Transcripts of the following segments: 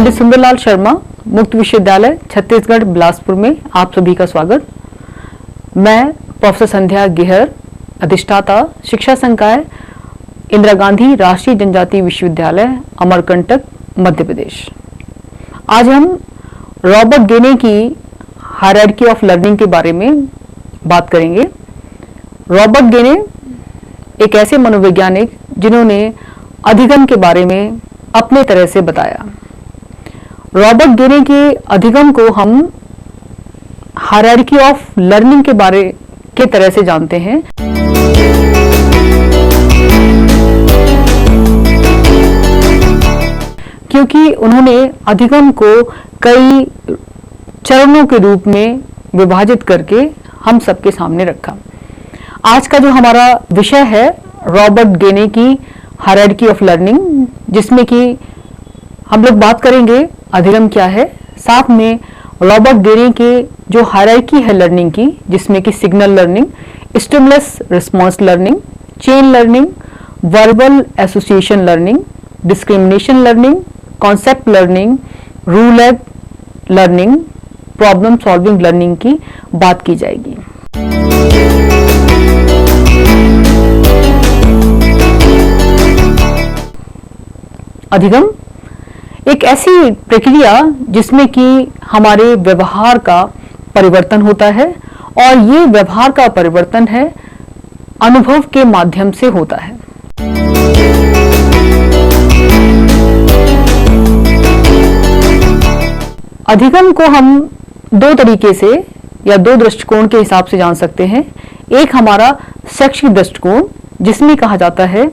पंडित सुंदरलाल शर्मा, मुक्त विश्वविद्यालय छत्तीसगढ़ बिलासपुर में आप सभी का स्वागत। मैं प्रोफेसर संध्या गेहर, अधिष्ठाता शिक्षा संकाय इंदिरा गांधी राष्ट्रीय जनजातीय विश्वविद्यालय अमरकंटक मध्य प्रदेश। आज हम रॉबर्ट गेने की हायरार्की ऑफ लर्निंग के बारे में बात करेंगे। रॉबर्ट गेने एक ऐसे मनोवैज्ञानिक जिन्होंने अधिगम के बारे में अपने तरह से बताया। रॉबर्ट गेने के अधिगम को हम हायरार्की ऑफ लर्निंग के बारे के तरह से जानते हैं। क्योंकि उन्होंने अधिगम को कई चरणों के रूप में विभाजित करके हम सबके सामने रखा। आज का जो हमारा विषय है रॉबर्ट गेने की हायरार्की ऑफ लर्निंग, जिसमें कि हम लोग बात करेंगे अधिगम क्या है, साथ में रॉबर्ट गेने के जो हायरार्की है लर्निंग की, जिसमें कि signal learning, stimulus response learning, chain learning, verbal association learning, discrimination learning, concept learning, rule learning, problem solving learning की बात की जाएगी। अधिगम एक ऐसी प्रक्रिया जिसमें कि हमारे व्यवहार का परिवर्तन होता है, और ये व्यवहार का परिवर्तन है अनुभव के माध्यम से होता है। अधिगम को हम दो तरीके से या दो दृष्टिकोण के हिसाब से जान सकते हैं। एक हमारा शैक्षिक दृष्टिकोण, जिसमें कहा जाता है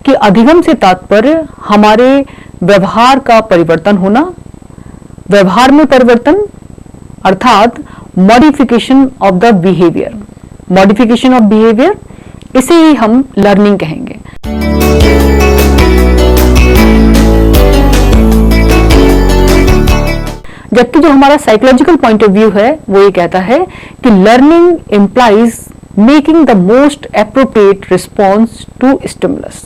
कि अधिगम से तात्पर्य हमारे व्यवहार का परिवर्तन होना, व्यवहार में परिवर्तन अर्थात modification of the behaviour, modification of behaviour, इसे ही हम लर्निंग कहेंगे। जबकि जो हमारा साइकोलॉजिकल पॉइंट ऑफ व्यू है वो ये कहता है कि learning implies making the most appropriate response to stimulus.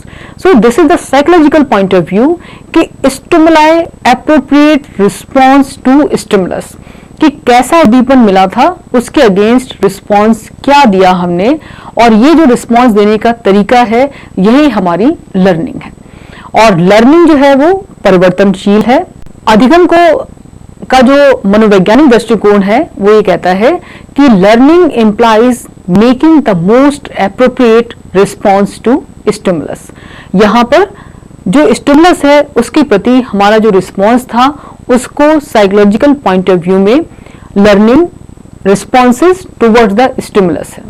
So this is the psychological point of view कि stimuli appropriate response to stimulus, कि कैसा उद्दीपन मिला था उसके अगेंस्ट रिस्पॉन्स क्या दिया हमने, और ये जो रिस्पॉन्स देने का तरीका है यही हमारी लर्निंग है। और लर्निंग जो है वो परिवर्तनशील है। अधिगम को का जो मनोवैज्ञानिक दृष्टिकोण है वो ये कहता है कि learning implies making the most appropriate response to stimulus. यहाँ पर जो स्टिमुलस है उसके प्रति हमारा जो रिस्पॉन्स था उसको साइकोलॉजिकल पॉइंट ऑफ व्यू में learning responses towards the stimulus है।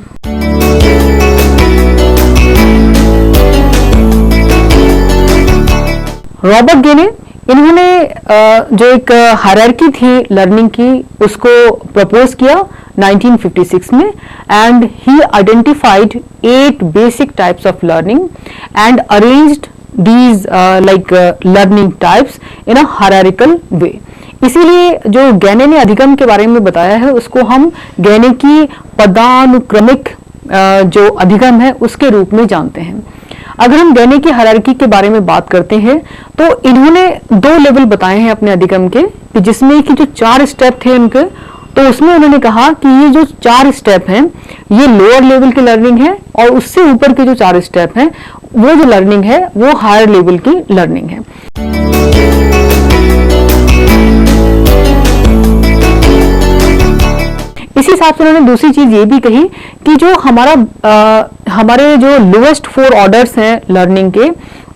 रॉबर्ट गेने, इन्होंने जो एक हायरार्की थी लर्निंग की उसको प्रपोज किया 1956 में, and he identified 8 basic types of learning and arranged these like learning types in a hierarchical way. इसीलिए जो गेने ने अधिगम के बारे में बताया है उसको हम गेने की पदानुक्रमिक जो अधिगम है उसके रूप में जानते हैं। अगर हम गेने की हायरार्की के बारे में बात करते हैं तो इन्होंने 2 लेवल बताए हैं अपने अधिगम के, जिसमें कि जो 4 स्टेप थे उनके, तो उसमें उन्होंने कहा कि ये जो 4 स्टेप हैं ये लोअर लेवल की लर्निंग है, और उससे ऊपर के जो 4 स्टेप हैं वो जो लर्निंग है वो हायर लेवल की लर्निंग है। इसी हिसाब से उन्होंने दूसरी चीज ये भी कही कि जो हमारे जो लोएस्ट 4 ऑर्डर्स हैं लर्निंग के,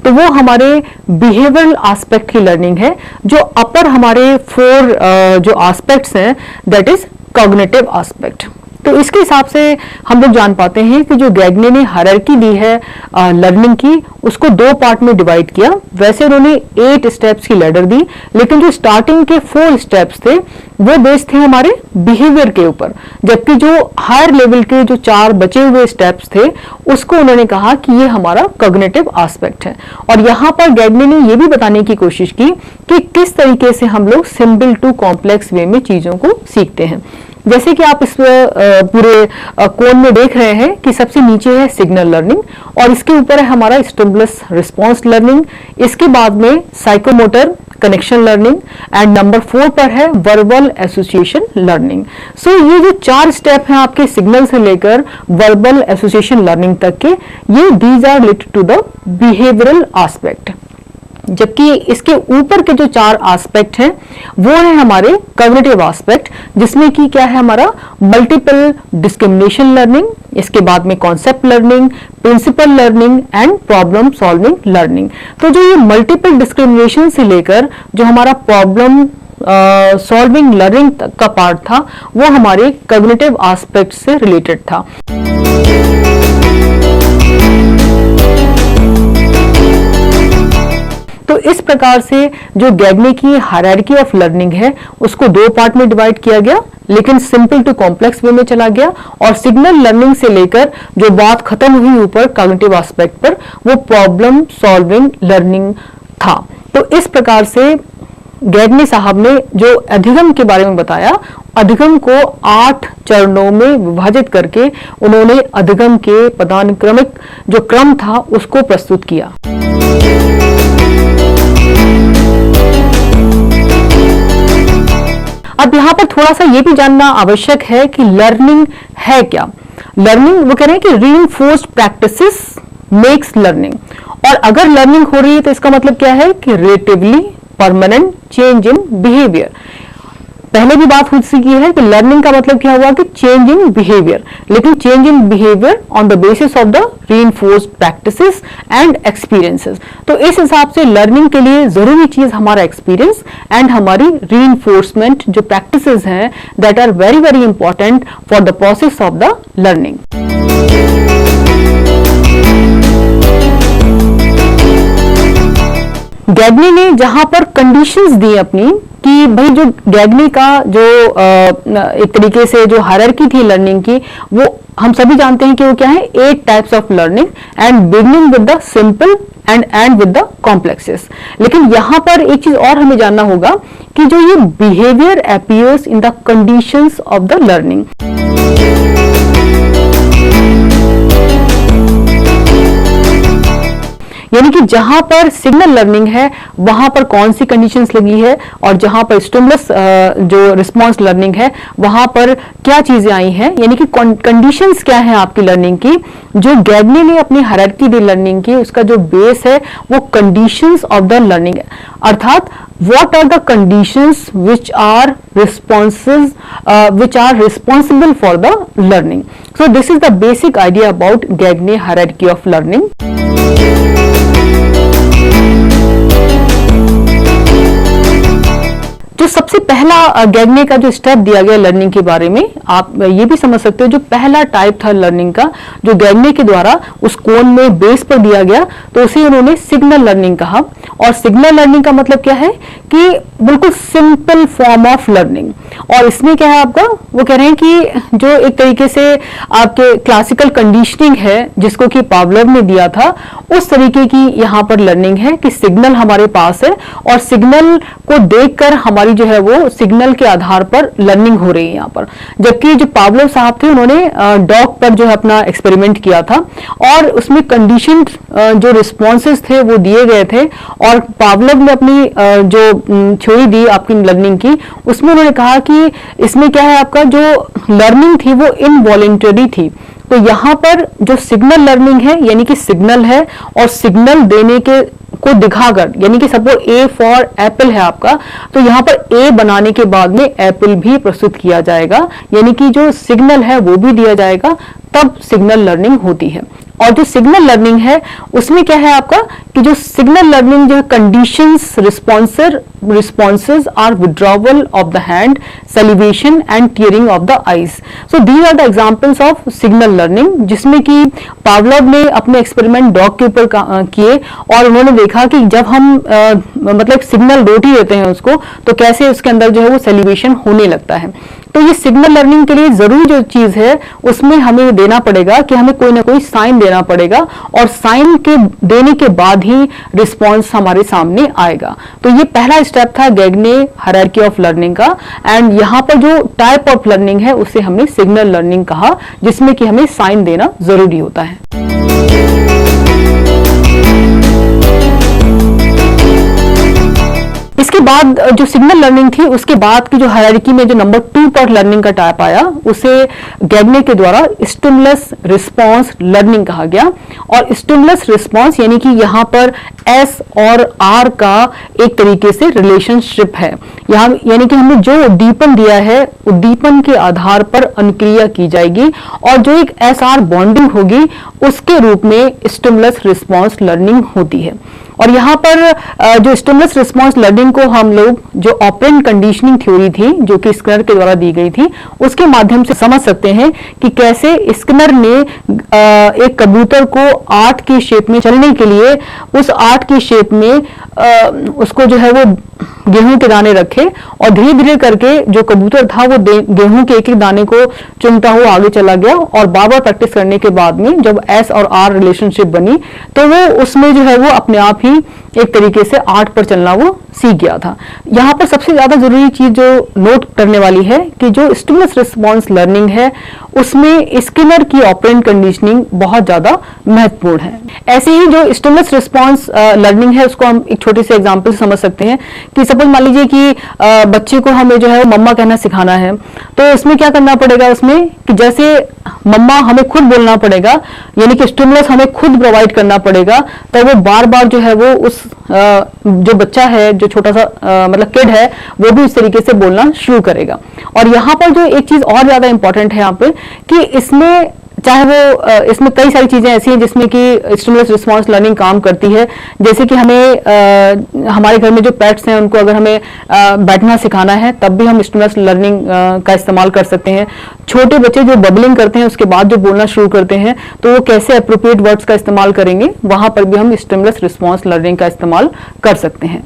तो वो हमारे बिहेवियरल एस्पेक्ट की लर्निंग है। जो अपर हमारे 4 जो एस्पेक्ट्स हैं दैट इज कॉग्निटिव एस्पेक्ट। तो इसके हिसाब से हम लोग जान पाते हैं कि जो गेने ने हायरार्की दी है लर्निंग की उसको 2 पार्ट में डिवाइड किया। वैसे उन्होंने 8 स्टेप्स की लैडर दी, लेकिन जो स्टार्टिंग के 4 स्टेप्स थे वो बेस्ड थे हमारे बिहेवियर के ऊपर, जबकि जो हायर लेवल के जो 4 बचे हुए स्टेप्स थे उसको उन्होंने कहा कि ये हमारा कॉग्निटिव एस्पेक्ट है। और यहाँ पर गेने ने ये भी बताने की कोशिश की कि किस तरीके से हम लोग सिंपल टू कॉम्प्लेक्स वे में चीजों को सीखते हैं। जैसे कि आप इस पूरे कोण में देख रहे हैं कि सबसे नीचे है सिग्नल लर्निंग और इसके ऊपर है हमारा स्टिमुलस रिस्पॉन्स लर्निंग, इसके बाद में psychomotor connection learning and number 4 पर है वर्बल एसोसिएशन लर्निंग। सो ये जो 4 स्टेप हैं आपके सिग्नल से लेकर वर्बल एसोसिएशन लर्निंग तक के, ये these are related to the behavioural aspect. जबकि इसके ऊपर के जो 4 एस्पेक्ट हैं वो है हमारे कॉग्निटिव एस्पेक्ट, जिसमें कि क्या है हमारा मल्टीपल डिस्क्रिमिनेशन लर्निंग, इसके बाद में concept learning, principle learning and problem solving learning. तो जो ये मल्टीपल डिस्क्रिमिनेशन से लेकर जो हमारा प्रॉब्लम सॉल्विंग लर्निंग तक का पार्ट था वो हमारे कॉग्निटिव एस्पेक्ट से रिलेटेड था। तो इस प्रकार से जो गैग्ने की हायरार्की ऑफ लर्निंग है उसको 2 पार्ट में डिवाइड किया गया, लेकिन सिंपल टू कॉम्प्लेक्स वे में चला गया, और सिग्नल लर्निंग से लेकर जो बात खत्म हुई ऊपर कॉग्निटिव एस्पेक्ट पर, वो प्रॉब्लम सॉल्विंग लर्निंग था। तो इस प्रकार से गैग्ने साहब ने जो अधिगम के बारे में बताया, अधिगम को 8 चरणों में विभाजित करके उन्होंने अधिगम के पदानुक्रमिक जो क्रम था उसको प्रस्तुत किया। अब यहाँ पर थोड़ा सा ये भी जानना आवश्यक है कि लर्निंग है क्या। लर्निंग, वो कह रहे हैं कि रीइंफोर्स्ड प्रैक्टिसेस मेक्स लर्निंग, और अगर लर्निंग हो रही है तो इसका मतलब क्या है कि relatively permanent change in behaviour. पहले भी बात हो चुकी है कि लर्निंग का मतलब क्या हुआ कि चेंज इन बिहेवियर, लेकिन change in behaviour on the basis of the reinforced practices and experiences. तो इस हिसाब से लर्निंग के लिए जरूरी चीज हमारा एक्सपीरियंस एंड हमारी रीइंफोर्समेंट जो प्रैक्टिसेस हैं, that are very very important for the process of the learning. Gagne ने जहां पर कंडीशंस दी अपनी कि भाई जो गैग्ने का जो एक तरीके से जो हायरार्की थी लर्निंग की, वो हम सभी जानते हैं कि वो क्या है, 8 types of learning and beginning with the simple and and with the complexes. लेकिन यहां पर एक चीज और हमें जानना होगा कि जो ये behaviour appears in the conditions of the learning. यानी कि जहां पर सिग्नल लर्निंग है वहां पर कौन सी कंडीशंस लगी है, और जहां पर स्टिमुलस जो रिस्पांस लर्निंग है वहां पर क्या चीजें आई हैं, यानी कि कंडीशंस क्या है आपकी लर्निंग की। जो गैग्ने ने अपनी हायरार्की दी लर्निंग की, उसका जो बेस है वो कंडीशंस ऑफ द लर्निंग है, अर्थात what are the conditions which are responsible for the learning. So this is the basic idea about Gagne hierarchy of learning. जो सबसे पहला गैग्ने का जो स्टेप दिया गया लर्निंग के बारे में, आप ये भी समझ सकते हो, जो पहला टाइप था लर्निंग का जो गैग्ने के द्वारा उस कोण में बेस पर दिया गया, तो उसे उन्होंने सिग्नल लर्निंग कहा। और सिग्नल लर्निंग का मतलब क्या है कि बिल्कुल सिंपल फॉर्म ऑफ लर्निंग। और इसमें क्या है आपका, वो कह रहे हैं कि जो एक तरीके से आपके क्लासिकल कंडीशनिंग है जिसको कि पावलोव ने दिया था, उस तरीके की यहाँ पर लर्निंग है कि सिग्नल हमारे पास है और सिग्नल को देखकर हमारी जो है वो सिग्नल के आधार पर लर्निंग हो रही है यहाँ पर। जबकि जो पावलोव साहब थे उन्होंने डॉग पर जो है अपना एक्सपेरिमेंट किया था और उसमें कंडीशन जो रिस्पॉन्सेस थे वो दिए गए थे, और पावलोव ने अपनी जो थ्योरी दी आपकी लर्निंग की, उसमें उन्होंने कहा कि इसमें क्या है, आपका जो लर्निंग थी वो इनवॉलेंटरी थी। तो यहाँ पर जो सिग्नल लर्निंग है, यानी कि सिग्नल है और सिग्नल देने के को दिखाकर, यानी कि सपोज ए फॉर एप्पल है आपका, तो यहाँ पर ए बनाने के बाद में एप्पल भी प्रस्तुत किया जाएगा, यानी कि जो सिग्नल है वो भी दिया जाएगा, तब सिग्नल लर्निंग होती है। और जो सिग्नल लर्निंग है उसमें क्या है आपका कि जो सिग्नल लर्निंग जो conditions responses are withdrawal of the hand, salivation and tearing of the eyes. So these are the examples of signal learning, जिसमें कि पावलोव ने अपने एक्सपेरिमेंट डॉग के ऊपर किए और उन्होंने देखा कि जब हम मतलब सिग्नल रोटी देते हैं उसको, तो कैसे उसके अंदर जो है वो सलिवेशन होने लगता है। तो तो ये सिग्नल लर्निंग के लिए जरूरी जो चीज है उसमें हमें देना पड़ेगा कि हमें कोई ना कोई साइन देना पड़ेगा, और साइन के देने के बाद ही रिस्पॉन्स हमारे सामने आएगा। तो ये पहला स्टेप था गैगने हायरार्की ऑफ लर्निंग का। एंड यहाँ पर जो टाइप ऑफ लर्निंग है उसे हमने सिग्नल लर्निंग कहा, जिसमें कि हमें साइन देना जरूरी होता है। इसके बाद जो सिग्नल लर्निंग थी उसके बाद की जो हायरार्की में जो नंबर 2 पर लर्निंग का टाइप आया उसे गैगने के द्वारा स्टिमुलस रिस्पॉन्स लर्निंग कहा गया। और स्टिमुलस रिस्पॉन्स यानी कि यहाँ पर एस और आर का एक तरीके से रिलेशनशिप है। यहाँ यानी कि हमने जो उद्दीपन दिया है उद्दीपन के आधार पर अनुक्रिया की जाएगी और जो एक एस आर बॉन्डिंग होगी उसके रूप में स्टिमुलस रिस्पॉन्स लर्निंग होती है। और यहाँ पर जो स्टिमुलस रिस्पॉन्स लर्निंग को हम लोग जो ऑपरेंट कंडीशनिंग थ्योरी थी जो कि स्किनर के द्वारा दी गई थी उसके माध्यम से समझ सकते हैं कि कैसे स्किनर ने एक कबूतर को 8 की शेप में चलने के लिए उस 8 की शेप में उसको जो है वो गेहूं के दाने रखे और धीरे धीरे करके जो कबूतर था वो गेहूं के एक एक दाने को चुनता हुआ आगे चला गया। और बार बार प्रैक्टिस करने के बाद में जब एस और आर रिलेशनशिप बनी तो वो उसमें जो है वो अपने आप ही एक तरीके से 8 पर चलना वो सीख गया था। यहाँ पर सबसे ज्यादा जरूरी चीज जो नोट करने वाली है कि जो स्टिमुलस रिस्पॉन्स लर्निंग है उसमें स्किनर की ऑपरेंट कंडीशनिंग बहुत ज्यादा महत्वपूर्ण है। ऐसे ही जो स्टिमुलस रिस्पॉन्स लर्निंग है उसको हम एक छोटे से एग्जांपल से समझ सकते हैं कि सपोज मान लीजिए कि बच्चे को हमें जो है मम्मा कहना सिखाना है, तो इसमें क्या करना पड़ेगा उसमें कि जैसे मम्मा हमें खुद बोलना पड़ेगा, यानी कि स्टिमुलस हमें खुद प्रोवाइड करना पड़ेगा, तो वो बार बार जो है वो उस जो बच्चा है जो छोटा सा मतलब किड है वो भी इस तरीके से बोलना शुरू करेगा। और यहाँ पर जो एक चीज और ज्यादा इंपॉर्टेंट है यहाँ पे कि इसमें चाहे वो इसमें कई सारी चीजें ऐसी हैं जिसमें कि स्टिमुलस रिस्पॉन्स लर्निंग काम करती है। जैसे कि हमें हमारे घर में जो पेट्स हैं उनको अगर हमें बैठना सिखाना है तब भी हम स्टिमुलस लर्निंग का इस्तेमाल कर सकते हैं। छोटे बच्चे जो बबलिंग करते हैं उसके बाद जो बोलना शुरू करते हैं तो वो कैसे अप्रोप्रिएट वर्ड्स का इस्तेमाल करेंगे, वहां पर भी हम स्टिमुलस रिस्पॉन्स लर्निंग का इस्तेमाल कर सकते हैं।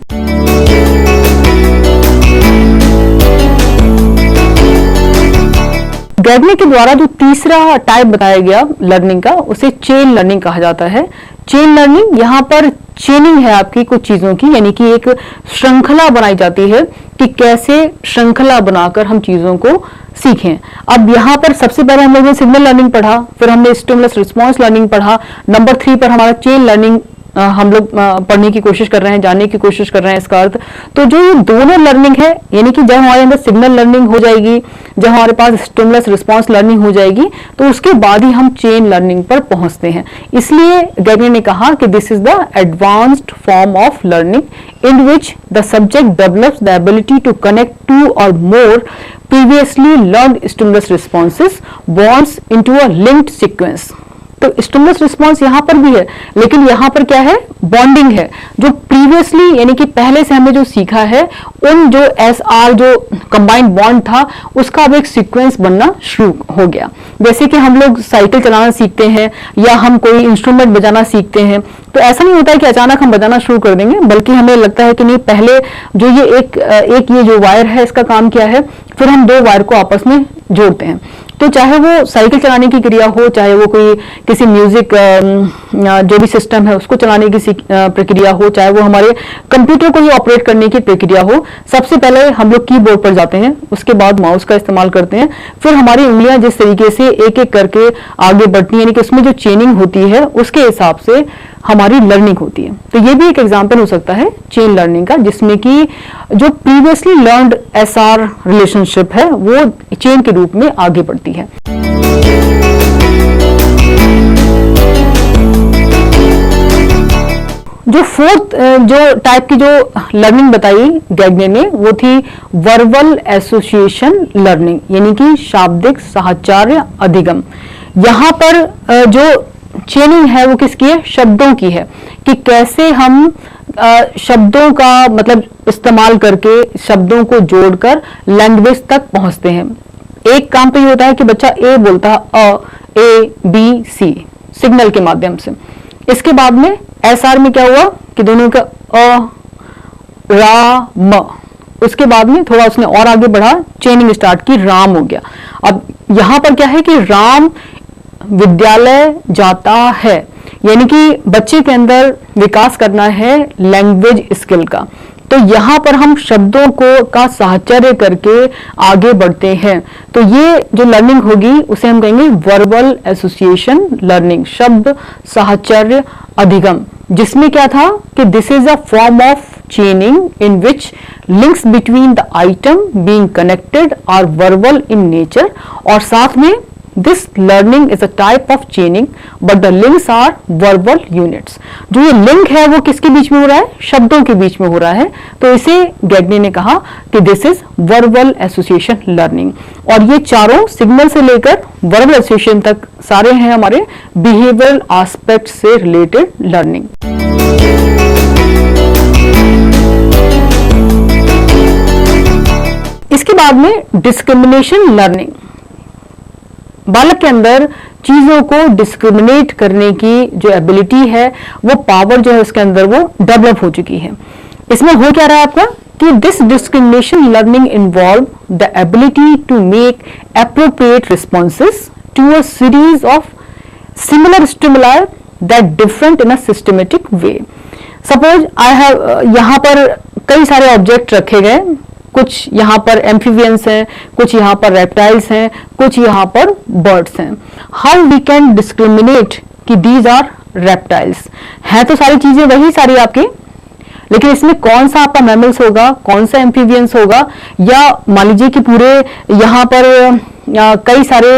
गैगने के द्वारा जो तीसरा टाइप बताया गया लर्निंग का उसे चेन लर्निंग कहा जाता है। चेन लर्निंग यहाँ पर चेनिंग है आपकी कुछ चीजों की, यानी कि एक श्रृंखला बनाई जाती है कि कैसे श्रृंखला बनाकर हम चीजों को सीखें। अब यहाँ पर सबसे पहले हम लोगों ने सिग्नल लर्निंग पढ़ा, फिर हमने स्टिमुलस रिस्पॉन्स लर्निंग पढ़ा, नंबर 3 पर हमारा चेन लर्निंग हम लोग पढ़ने की कोशिश कर रहे हैं, जानने की कोशिश कर रहे हैं इसका अर्थ। तो जो ये दोनों लर्निंग है यानी कि जब हमारे अंदर सिग्नल लर्निंग हो जाएगी, जब हमारे पास स्टिमुलस रिस्पॉन्स लर्निंग हो जाएगी, तो उसके बाद ही हम चेन लर्निंग पर पहुंचते हैं। इसलिए गैगने ने कहा कि this is the advanced form of learning in which the subject develops the ability to connect 2 और more previously learned stimulus responses bonds into a linked sequence। तो स्टिमुलस रिस्पॉन्स यहाँ पर भी है, लेकिन यहाँ पर क्या है, बॉन्डिंग है। जो प्रीवियसली यानी कि पहले से हमने जो सीखा है उन जो एस आर जो कंबाइंड बॉन्ड था उसका अब एक सीक्वेंस बनना शुरू हो गया। जैसे कि हम लोग साइकिल चलाना सीखते हैं या हम कोई इंस्ट्रूमेंट बजाना सीखते हैं, तो ऐसा नहीं होता है कि अचानक हम बजाना शुरू कर देंगे, बल्कि हमें लगता है कि नहीं, पहले जो ये एक ये जो वायर है इसका काम क्या है, फिर हम 2 वायर को आपस में जोड़ते हैं। तो चाहे वो साइकिल चलाने की क्रिया हो, चाहे वो कोई किसी म्यूजिक जो भी सिस्टम है उसको चलाने की प्रक्रिया हो, चाहे वो हमारे कंप्यूटर को ही ऑपरेट करने की प्रक्रिया हो, सबसे पहले हम लोग कीबोर्ड पर जाते हैं, उसके बाद माउस का इस्तेमाल करते हैं, फिर हमारी उंगलियां जिस तरीके से एक एक करके आगे बढ़ती हैं, यानी कि उसमें जो चेनिंग होती है उसके हिसाब से हमारी लर्निंग होती है। तो ये भी एक एग्जाम्पल हो सकता है चेन लर्निंग का, जिसमें कि जो प्रीवियसली लर्नड एसआर रिलेशनशिप है वो चेन के रूप में आगे बढ़ती है। जो फोर्थ जो टाइप की जो लर्निंग बताई गैगने ने वो थी वर्बल एसोसिएशन लर्निंग, यानी कि शाब्दिक साहचर्य अधिगम। यहाँ पर जो चेनिंग है वो किसकी है, शब्दों की है, कि कैसे हम शब्दों का मतलब इस्तेमाल करके शब्दों को जोड़कर लैंग्वेज तक पहुंचते हैं। एक काम तो ये होता है कि बच्चा ए बोलता है, अ, ए, बी, सी सिग्नल के माध्यम से। इसके बाद में एसआर में क्या हुआ कि दोनों का अ, रा, म, उसके बाद में थोड़ा उसने और आगे बढ़ा, चेनिंग स्टार्ट की, राम हो गया। अब यहां पर क्या है कि राम विद्यालय जाता है, यानी कि बच्चे के अंदर विकास करना है लैंग्वेज स्किल का। तो यहां पर हम शब्दों को का साहचर्य करके आगे बढ़ते हैं। तो ये जो लर्निंग होगी उसे हम कहेंगे वर्बल एसोसिएशन लर्निंग, शब्द साहचर्य अधिगम, जिसमें क्या था कि this is a form of chaining in which links between the item being connected are verbal in nature, और साथ में This learning is a type of chaining, but the links are verbal units. जो ये link है वो किसके बीच में हो रहा है? शब्दों के बीच में हो रहा है। तो इसे गैग्ने ने कहा कि this is verbal association learning. और ये चारों सिग्नल से लेकर वर्बल एसोसिएशन तक सारे हैं हमारे बिहेवियरल एस्पेक्ट से रिलेटेड लर्निंग। इसके बाद में डिस्क्रिमिनेशन लर्निंग। बालक के अंदर चीजों को डिस्क्रिमिनेट करने की जो एबिलिटी है, वो पावर जो है उसके अंदर वो डेवलप हो चुकी है। इसमें हो क्या रहा है आपका कि this discrimination learning involve the ability to make appropriate responses to a series of similar stimuli that different in a systematic way. Suppose I have, यहां पर कई सारे ऑब्जेक्ट रखे गए, कुछ यहाँ पर एम्फीबियंस हैं, कुछ यहाँ पर रेप्टाइल्स हैं, कुछ यहाँ पर बर्ड्स हैं। हाउ वी कैन डिस्क्रिमिनेट कि दीज आर रेप्टाइल्स हैं, तो सारी चीजें वही सारी आपकी, लेकिन इसमें कौन सा आपका मैमल्स होगा, कौन सा एम्फीबियंस होगा, या मान लीजिए कि पूरे यहाँ पर कई सारे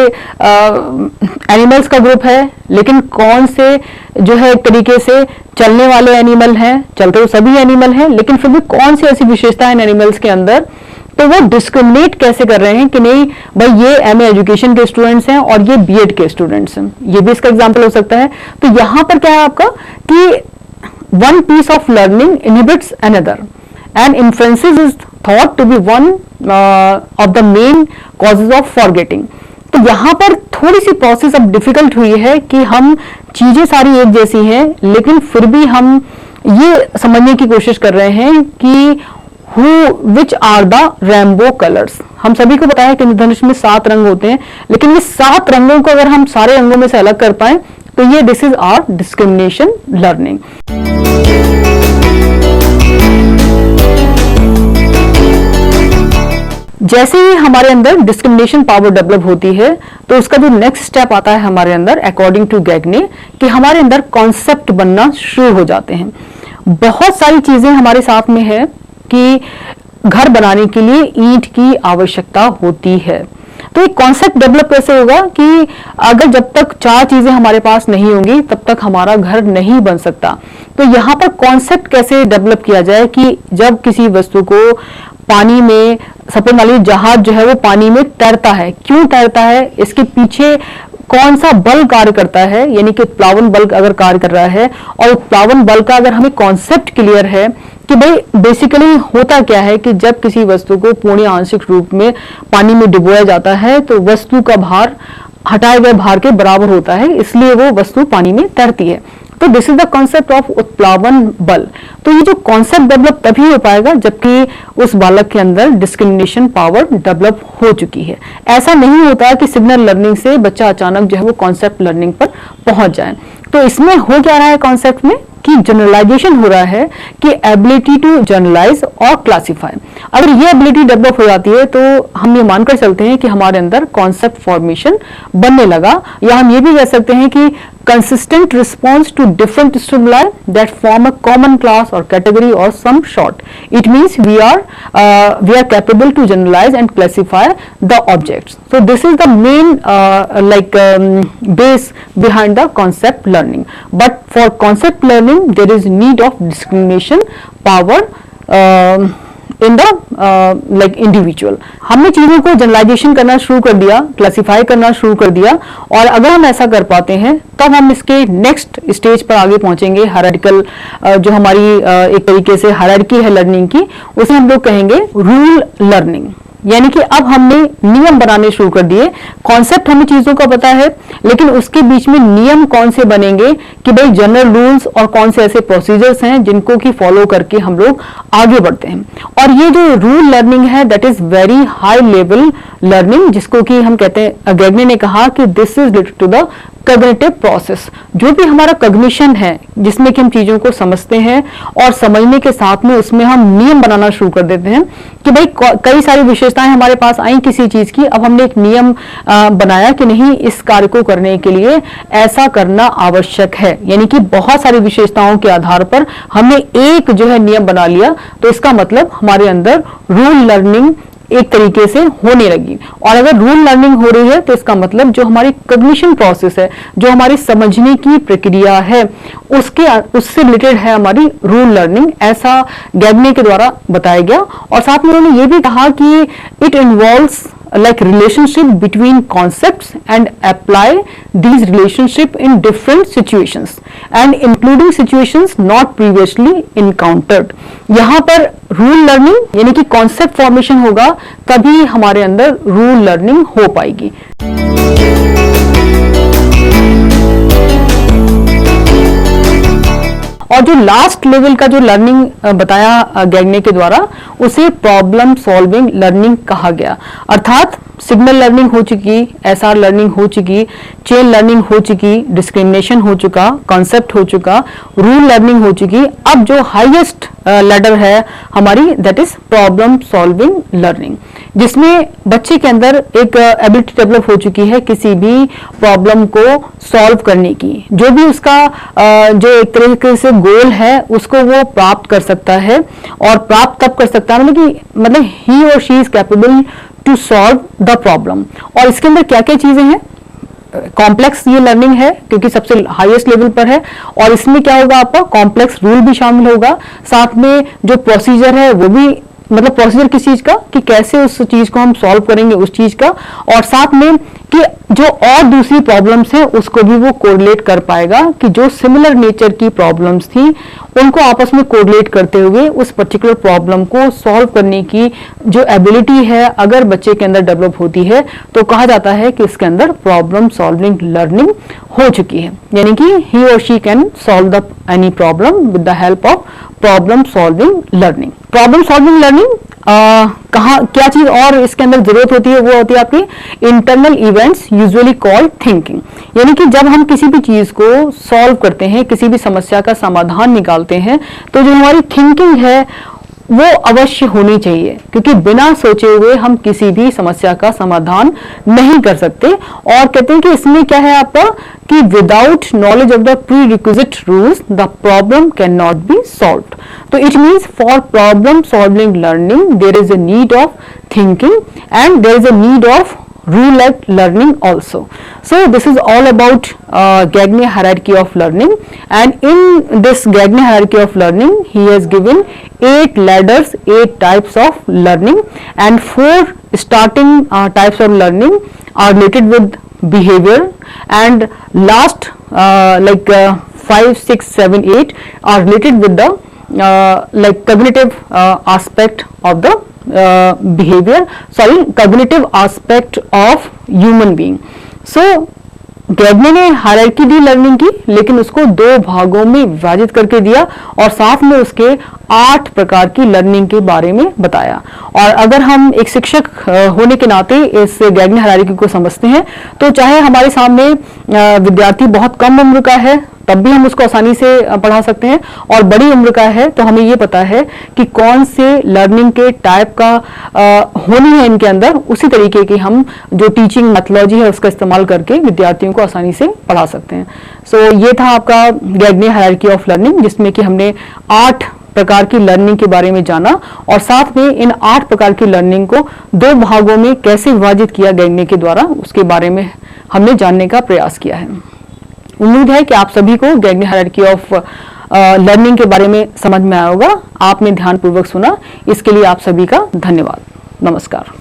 एनिमल्स का ग्रुप है, लेकिन कौन से जो है एक तरीके से चलने वाले एनिमल हैं, चलते तो सभी एनिमल हैं, लेकिन फिर भी कौन सी ऐसी विशेषता है एनिमल्स के अंदर, तो वो डिस्क्रिमिनेट कैसे कर रहे हैं कि नहीं भाई ये एमए एजुकेशन के स्टूडेंट्स हैं और ये बीएड के स्टूडेंट्स हैं। ये भी इसका एग्जांपल हो सकता है। तो यहां पर क्या है आपका कि one piece of learning inhibits another and inferences is thought to be one of the main causes of forgetting। तो यहाँ पर थोड़ी सी प्रोसेस अब डिफिकल्ट हुई है कि हम चीजें सारी एक जैसी हैं, लेकिन फिर भी हम ये समझने की कोशिश कर रहे हैं कि which are the rainbow colours. हम सभी को पता है कि इंद्रधनुष में 7 रंग होते हैं, लेकिन ये 7 रंगों को अगर हम सारे रंगों में से अलग कर पाए तो ये this is our discrimination learning. जैसे ही हमारे अंदर डिस्क्रिमिनेशन पावर डेवलप होती है, तो उसका जो नेक्स्ट स्टेप आता है हमारे अंदर अकॉर्डिंग टू गैग्ने कि हमारे अंदर कॉन्सेप्ट बनना शुरू हो जाते हैं। बहुत सारी चीजें हमारे साथ में है कि घर बनाने के लिए ईंट की आवश्यकता होती है। तो एक कॉन्सेप्ट डेवलप कैसे होगा कि अगर जब तक 4 चीजें हमारे पास नहीं होंगी तब तक हमारा घर नहीं बन सकता। तो यहाँ पर कॉन्सेप्ट कैसे डेवलप किया जाए कि जब किसी वस्तु को पानी में, सपोज मान लीजिए जहाज जो है वो पानी में तैरता है, क्यों तैरता है, इसके पीछे कौन सा बल कार्य करता है, यानी कि उत्प्लावन बल अगर कार्य कर रहा है, और उत्प्लावन बल का अगर हमें कॉन्सेप्ट क्लियर है कि भाई बेसिकली होता क्या है कि जब किसी वस्तु को पूर्ण या आंशिक रूप में पानी में डुबोया जाता है तो वस्तु का भार हटाए गए भार के बराबर होता है, इसलिए वो वस्तु पानी में तैरती है। तो this is the concept of उत्प्लावन बल। तो ये जो कॉन्सेप्ट डेवलप तभी हो पाएगा जबकि उस बालक के अंदर डिस्क्रिमिनेशन पावर डेवलप हो चुकी है। ऐसा नहीं होता कि सिग्नल लर्निंग से बच्चा अचानक जो है वो कॉन्सेप्ट लर्निंग पर पहुंच जाए। तो इसमें हो क्या रहा है कॉन्सेप्ट में कि जनरलाइजेशन हो रहा है कि एबिलिटी टू जनरलाइज और क्लासिफाई। अगर ये एबिलिटी डेवलप हो जाती है तो हम ये मानकर चलते हैं कि हमारे अंदर कॉन्सेप्ट फॉर्मेशन बनने लगा, या हम ये भी कह सकते हैं कि consistent response to different stimuli that form a common class or category or some sort. It means we are capable to generalize and classify the objects. So this is the main base behind the concept learning. But for concept learning there is need of discrimination power in the like individual. हमने चीजों को generalisation करना शुरू कर दिया, classify करना शुरू कर दिया, और अगर हम ऐसा कर पाते हैं तब हम इसके नेक्स्ट स्टेज पर आगे पहुंचेंगे। हायरार्किकल जो हमारी एक तरीके से हायरार्की है लर्निंग की, उसे हम लोग कहेंगे रूल लर्निंग। यानी कि अब हमने नियम बनाने शुरू कर दिए। कॉन्सेप्ट हमें चीजों का पता है, लेकिन उसके बीच में नियम कौन से बनेंगे कि भाई जनरल रूल्स और कौन से ऐसे प्रोसीजर्स हैं जिनको कि फॉलो करके हम लोग आगे बढ़ते हैं। और ये जो रूल लर्निंग है that is very high level learning, जिसको कि हम कहते हैं, गैग्ने ने कहा कि this is related to the cognitive process. जो भी हमारा कॉग्निशन है, जिसमें कि हम चीजों को समझते हैं और समझने के साथ में उसमें हम नियम बनाना शुरू कर देते हैं कि भाई कई सारी विशेषताएं हमारे पास आई किसी चीज की, अब हमने एक नियम बनाया कि नहीं, इस कार्य को करने के लिए ऐसा करना आवश्यक है। यानी कि बहुत सारी विशेषताओं के आधार पर हमने एक जो है नियम बना लिया, तो इसका मतलब हमारे अंदर रूल लर्निंग एक तरीके से होने लगी। और अगर रूल लर्निंग हो रही है तो इसका मतलब जो हमारी कॉग्निशन प्रोसेस है, जो हमारी समझने की प्रक्रिया है, उससे रिलेटेड है हमारी रूल लर्निंग, ऐसा गैग्ने के द्वारा बताया गया। और साथ में उन्होंने ये भी कहा कि it involves like relationship between concepts and apply these relationship in different situations and including situations not previously encountered। यहाँ पर रूल लर्निंग यानी कि कॉन्सेप्ट फॉर्मेशन होगा, तभी हमारे अंदर रूल लर्निंग हो पाएगी। और जो लास्ट लेवल का जो लर्निंग बताया गैग्ने के द्वारा, उसे प्रॉब्लम सॉल्विंग लर्निंग कहा गया। अर्थात सिग्नल लर्निंग हो चुकी, एसआर लर्निंग हो चुकी, चेन लर्निंग हो चुकी, डिस्क्रिमिनेशन हो चुका, कॉन्सेप्ट हो चुका, रूल लर्निंग हो चुकी। अब जो हाईएस्ट लेडर है हमारी that is problem solving learning, जिसमें बच्चे के अंदर एक एबिलिटी डेवलप हो चुकी है किसी भी प्रॉब्लम को सॉल्व करने की। जो भी उसका जो एक तरीके से गोल है उसको वो प्राप्त कर सकता है, और प्राप्त तब कर सकता है मतलब ही और she is capable to solve the problem. और इसके अंदर क्या क्या चीजें हैं, कॉम्प्लेक्स ये लर्निंग है क्योंकि सबसे हाईएस्ट लेवल पर है, और इसमें क्या होगा, आपका कॉम्प्लेक्स रूल भी शामिल होगा, साथ में जो प्रोसीजर है वो भी, मतलब प्रोसीजर किस चीज का कि कैसे उस चीज को हम सॉल्व करेंगे उस चीज का, और साथ में कि जो और दूसरी प्रॉब्लम्स हैं उसको भी वो कोरिलेट कर पाएगा कि जो सिमिलर नेचर की प्रॉब्लम्स थी उनको आपस में कोरिलेट करते हुए उस पर्टिकुलर प्रॉब्लम को सॉल्व करने की जो एबिलिटी है अगर बच्चे के अंदर डेवलप होती है तो कहा जाता है कि इसके अंदर प्रॉब्लम सॉल्विंग लर्निंग हो चुकी है। यानी कि ही और she can solve the any problem with the help of problem solving learning. Problem solving learning कहाँ क्या चीज और इसके अंदर जरूरत होती है, वो होती है आपकी internal events usually called thinking. यानी कि जब हम किसी भी चीज को सॉल्व करते हैं, किसी भी समस्या का समाधान निकालते हैं, तो जो हमारी थिंकिंग है वो अवश्य होनी चाहिए, क्योंकि बिना सोचे हुए हम किसी भी समस्या का समाधान नहीं कर सकते। और कहते हैं कि इसमें क्या है आपका कि without knowledge of the prerequisite rules the problem can not be solved. तो it means for problem solving learning there is a need of thinking and there is a need of rule-led learning also. So this is all about Gagne hierarchy of learning, and in this Gagne hierarchy of learning he has given 8 ladders, 8 types of learning, and 4 starting types of learning are related with behavior, and last 5, 6, 7, 8 are related with the cognitive aspect of the cognitive aspect of human being. So गैग्ने ने hierarchy दी learning की, लेकिन उसको 2 भागों में विभाजित करके दिया और साथ में उसके 8 प्रकार की लर्निंग के बारे में बताया। और अगर हम एक शिक्षक होने के नाते इस गैग्ने हायरार्की को समझते हैं, तो चाहे हमारे सामने विद्यार्थी बहुत कम उम्र का है तब भी हम उसको आसानी से पढ़ा सकते हैं, और बड़ी उम्र का है तो हमें ये पता है कि कौन से लर्निंग के टाइप का होनी है इनके अंदर, उसी तरीके की हम जो टीचिंग मेथोडोलॉजी है उसका इस्तेमाल करके विद्यार्थियों को आसानी से पढ़ा सकते हैं। सो ये था आपका गैग्ने हायरार्की ऑफ लर्निंग, जिसमें कि हमने 8 प्रकार की लर्निंग के बारे में जाना, और साथ में इन 8 प्रकार की लर्निंग को 2 भागों में कैसे विभाजित किया गैग्ने के द्वारा, उसके बारे में हमने जानने का प्रयास किया है। उम्मीद है कि आप सभी को गैग्ने हायरार्की ऑफ लर्निंग के बारे में समझ में आया होगा। आपने ध्यानपूर्वक सुना, इसके लिए आप सभी का धन्यवाद। नमस्कार।